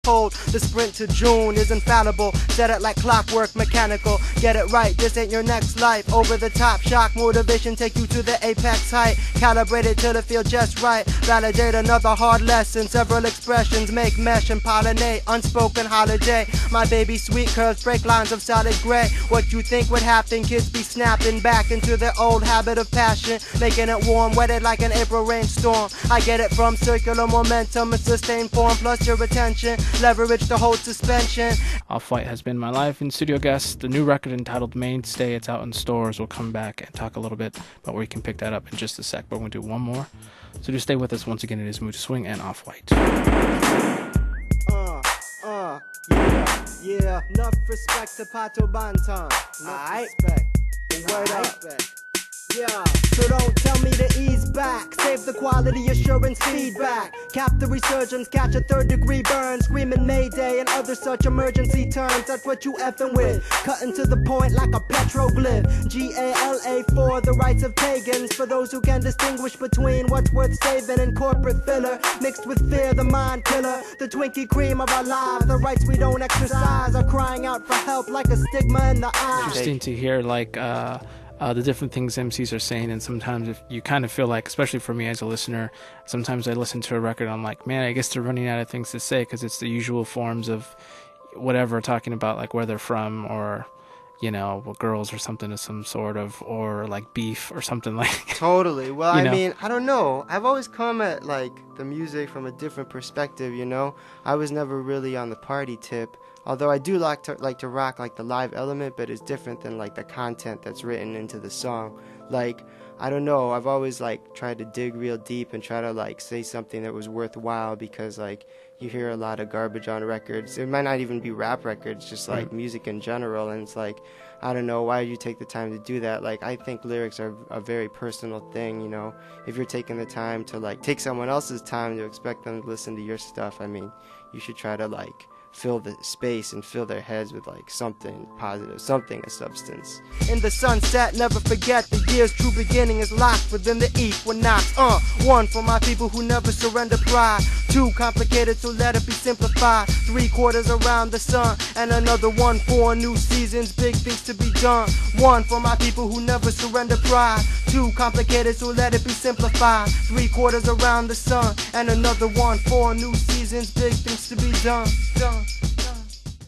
Hold the sprint to June is infallible. Set it like clockwork, mechanical. Get it right, this ain't your next life. Over the top, shock, motivation, take you to the apex height. Calibrated till it feel just right. Validate another hard lesson. Several expressions make mesh and pollinate. Unspoken holiday. My baby sweet curves break lines of solid gray. What you think would happen, kids be snapping back into their old habit of passion. Making it warm, wetted like an April rainstorm. I get it from circular momentum and sustained form plus your attention. Leverage to hold suspension. Offwhyte has been my live in studio guest. The new record entitled Mainstay, it's out in stores. We'll come back and talk a little bit about where you can pick that up in just a sec, but we're going to do one more. So just stay with us. Once again, it is Mood to Swing and Offwhyte. Yeah, enough respect to Pato Banton. Enough respect. Word up. Yeah, so don't tell me to ease back. Save the quality assurance feedback. Cap the resurgence, catch a third-degree burn. Screaming Mayday and other such emergency terms. That's what you effing with. Cutting to the point like a petroglyph. GALA for the rights of pagans. For those who can distinguish between what's worth saving and corporate filler. Mixed with fear, the mind killer. The Twinkie cream of our lives. The rights we don't exercise are crying out for help like a stigma in the eye. Interesting to hear the different things MCs are saying, and sometimes if you kind of feel like, especially for me as a listener, sometimes I listen to a record and I'm like, man, I guess they're running out of things to say because it's the usual forms of whatever, talking about like where they're from or, you know, girls or something of some sort of, or like beef or something like. Totally. Well, I mean, I don't know. I've always come at like the music from a different perspective, you know? I was never really on the party tip. Although I do like to rock like the live element, but it's different than like the content that's written into the song. Like, I don't know, I've always like tried to dig real deep and try to like say something that was worthwhile, because like you hear a lot of garbage on records. It might not even be rap records, just like music in general, and it's like, I don't know, why did you take the time to do that? Like, I think lyrics are a very personal thing, you know? If you're taking the time to like take someone else's time to expect them to listen to your stuff, I mean, you should try to like fill the space and fill their heads with like something positive, something of substance. In the sunset, never forget the year's true beginning is locked within the equinox. One for my people who never surrender pride. Too complicated, so let it be simplified. 3/4 around the sun, and another one for new seasons, big things to be done. One for my people who never surrender pride. Too complicated, so let it be simplified. 3/4 around the sun, and another one for new seasons, big things to be done.